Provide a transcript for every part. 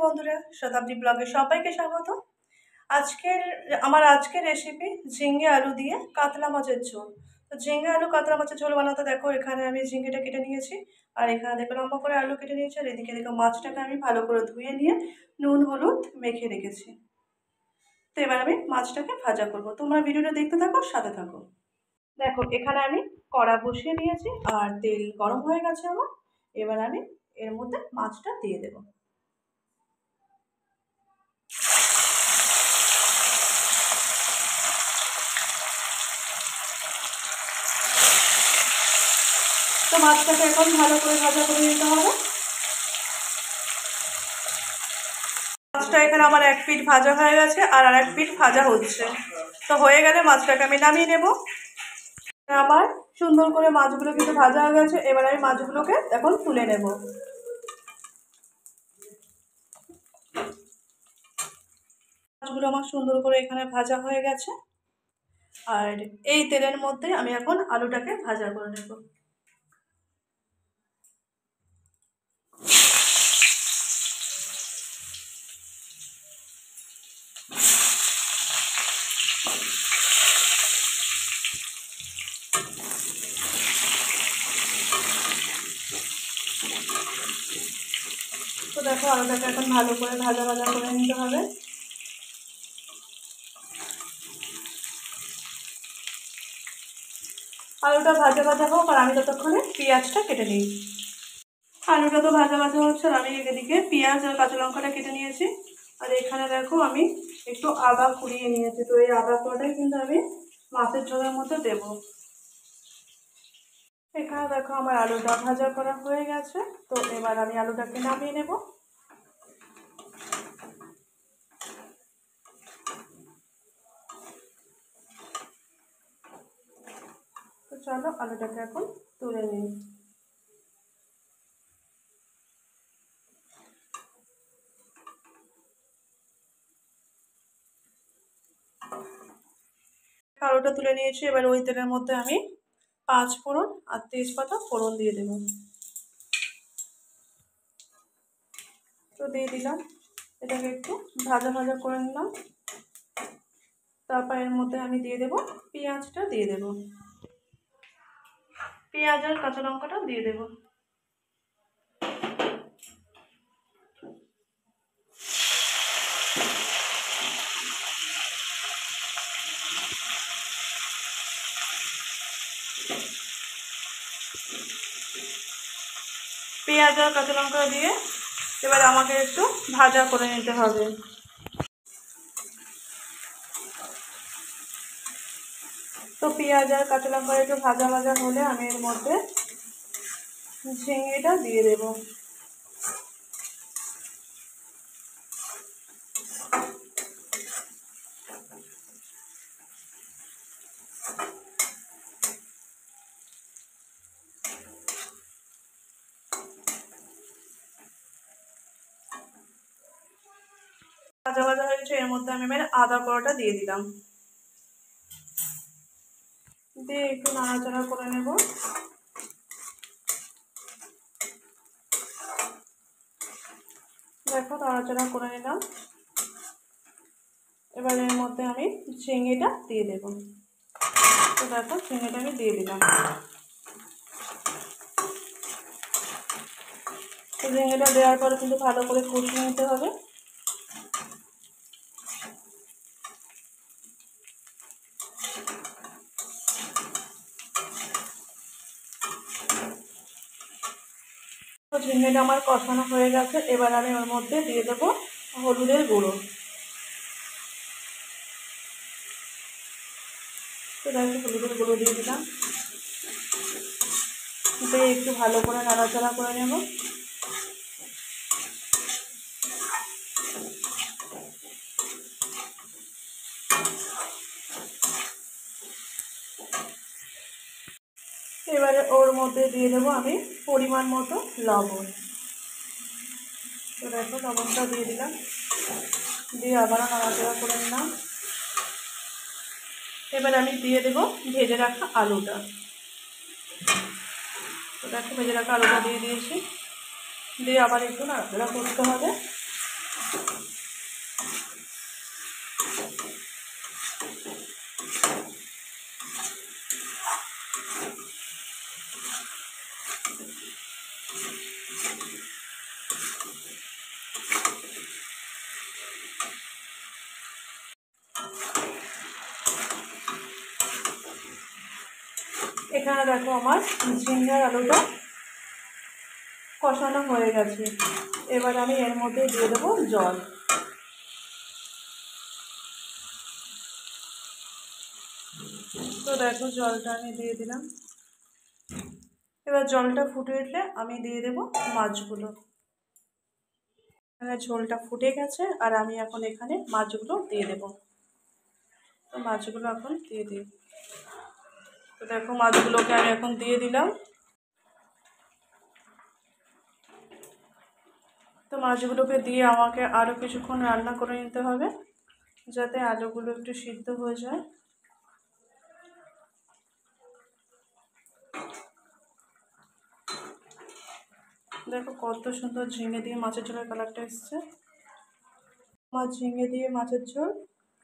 বন্ধুরা, শতাব্দী ব্লগে সবাইকে স্বাগত। আজকের আজকের রেসিপি ঝিঙে আলু দিয়ে কাতলা মাছের ঝোল। তো ঝিঙে আলু কাতলা মাছের ঝোল বানাতে দেখো এখানে আমি ঝিঙেটা কেটে নিয়েছি, আর এখানে দেখো লম্বা করে আলু কেটে নিয়েছি, আর এদিকে দেখো মাছটাকে আমি ভালো করে ধুয়ে নিয়ে নুন হলুদ মেখে রেখেছি। তো এবার আমি মাছটাকে ভাজা করব। তোমরা ভিডিওটা দেখতে থাকো, সাথে থাকো। দেখো এখানে আমি কড়া বসিয়ে দিয়েছি আর তেল গরম হয়ে গেছে আমার। এবার আমি এর মধ্যে মাছটা দিয়ে দেবো। তো মাছটাকে এখন ভালো করে ভাজা করে নিতে হবে। মাছটা এখানে আমার এক পিঠ ভাজা হয়ে গেছে আর এক পিঠ ভাজা হচ্ছে। তো হয়ে গেলে মাছটাকে আমি নামিয়ে নেব। আমার সুন্দর করে মাছগুলো কিন্তু ভাজা হয়ে গেছে। এবার আমি মাছগুলোকে এখন তুলে নেব। মাছগুলো আমার সুন্দর করে এখানে ভাজা হয়ে গেছে, আর এই তেলের মধ্যে আমি এখন আলুটাকে ভাজা করে নেব। তো দেখো আলুটাকে এখন ভালো করে ভাজা ভাজা করে নিতে হবে। আলুটা ভাজা ভাজা হোক, আর আমি ততক্ষণে পেঁয়াজটা কেটে নিই। আলুটা তো ভাজা ভাজা হচ্ছে, আর আমি এদিকে পেঁয়াজ আর কাঁচা লঙ্কাটা কেটে নিয়েছি। আর এখানে দেখো আমি একটু আদা কুড়িয়ে নিয়েছি। তো এই আদা কুড়াটাই কিন্তু আমি মাছের ঝোলের মধ্যে দেবো। এখানে দেখো আমার আলুটা ভাজা করা হয়ে গেছে। তো এবার আমি আলুটাকে নামিয়ে নেব। তো চলো আলুটাকে এখন তুলে নিই। আলুটা তুলে নিয়েছি। এবার ওই তেলের মধ্যে আমি 5 ফোড়ন আর তেজপাতা ফোড়ন দিয়ে দেবো। তো দিয়ে দিলাম, এটাকে একটু ভাজা ভাজা করে নিলাম। তারপর এর মধ্যে আমি দিয়ে দেবো পেঁয়াজটা দিয়ে দেবো, পেঁয়াজ আর কাঁচা লঙ্কাটা দিয়ে দেবো। পেঁয়াজ আর কাঁচা লঙ্কা দিয়ে এবার আমাকে একটু ভাজা করে নিতে হবে। তো পেঁয়াজ আর কাঁচা লঙ্কা একটু ভাজা ভাজা হলে আমি এর মধ্যে ঝিঙেটা দিয়ে দেবো। ভাজা ভাজা হয়ে গেছে, এর মধ্যে আমি আদা কোড়াটা দিয়ে দিলাম। দিয়ে একটু নাড়াচাড়া করে নেব। দেখো নাড়াচাড়া করে নিলাম। এবার এর মধ্যে আমি ঝিঙেটা দিয়ে দেবো। তো দেখো ঝিঙেটা আমি দিয়ে দিলাম। তো ঝিঙেটা দেওয়ার পরে কিন্তু ভালো করে কষিয়ে নিতে হবে। তো ঝিঙেটা আমার কষানো হয়ে গেছে। এবার আমি ওর মধ্যে দিয়ে দেবো হলুদের গুঁড়ো। তো দেখো হলুদের গুঁড়ো দিয়ে দিলাম। দিয়ে একটু ভালো করে নাড়াচাড়া করে নেব। এবারে ওর মধ্যে দিয়ে দেবো আমি পরিমাণ মতো লবণ। তো দেখো লবণটা দিয়ে দিলাম, দিয়ে আবারও নাড়াচাড়া করে নিলাম। এবার আমি দিয়ে দেবো ভেজে রাখা আলুটা। তো দেখো ভেজে রাখা আলুটা দিয়ে দিয়েছি। দিয়ে আবার একটু নাড়াচাড়া করতে হবে। এখানে দেখো আমার ঝিঙ্গে আর আলুটা কষানো হয়ে গেছে। এবার আমি এর মধ্যে দিয়ে দেবো জল। তো দেখো জলটা আমি দিয়ে দিলাম। এবার জলটা ফুটে উঠলে আমি দিয়ে দেবো মাছগুলো। এখানে ঝোলটা ফুটে গেছে আর আমি এখন এখানে মাছগুলো দিয়ে দেবো। তো মাছগুলো এখন দিয়ে দিই। তো দেখো মাছগুলোকে আমি এখন দিয়ে দিলাম। তো মাছগুলোকে দিয়ে আমাকে আরও কিছুক্ষণ রান্না করে নিতে হবে, যাতে আলুগুলো একটু সিদ্ধ হয়ে যায়। দেখো কত সুন্দর ঝিঙে দিয়ে মাছের ঝোলের কালারটা এসছে। আমার ঝিঙে দিয়ে মাছের ঝোল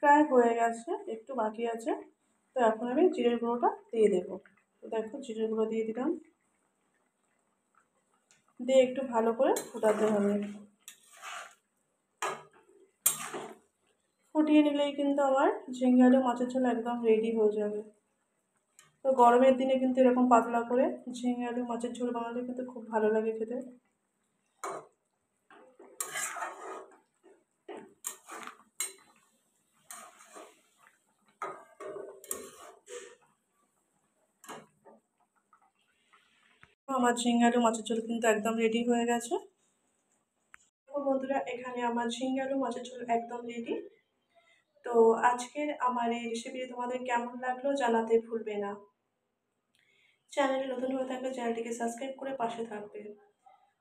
প্রায় হয়ে গেছে, একটু বাকি আছে। তো এখন আমি জিরের গুঁড়োটা দিয়ে দেবো। তো দেখো জিরের গুঁড়ো দিয়ে দিলাম, দিয়ে একটু ভালো করে ফুটাতে হবে। ফুটিয়ে নিলেই কিন্তু আমার ঝিঙে আলু মাছের ঝোল একদম রেডি হয়ে যাবে। তো গরমের দিনে কিন্তু এরকম পাতলা করে ঝিঙে আলু মাছের ঝোল বানালে কিন্তু খুব ভালো লাগে খেতে। আমার ঝিঙে আলু মাছের ঝোল কিন্তু একদম রেডি হয়ে গেছে। বন্ধুরা, এখানে আমার ঝিঙে আলু মাছের ঝোল একদম রেডি। তো আজকের আমার এই রেসিপি তোমাদের কেমন লাগলো জানাতে ভুলবে না। চ্যানেলে নতুন হয়ে থাকলে চ্যানেলটিকে সাবস্ক্রাইব করে পাশে থাকবে।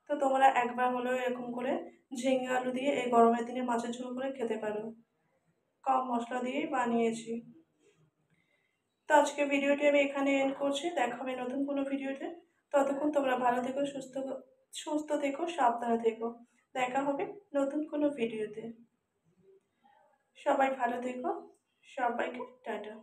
তো তোমরা একবার হলেও এরকম করে ঝিঙে আলু দিয়ে এই গরমের দিনে মাছের ঝোল করে খেতে পারো। কম মশলা দিয়েই বানিয়েছি। তো আজকে ভিডিওটি আমি এখানে এন্ড করছি। দেখা হবে নতুন কোনো ভিডিওতে। ততক্ষণ তোমরা ভালো থেকো, সুস্থ থেকো, সাবধানে থেকো। দেখা হবে নতুন কোনো ভিডিওতে। সবাই ভালো থেকো। সবাইকে টাটা।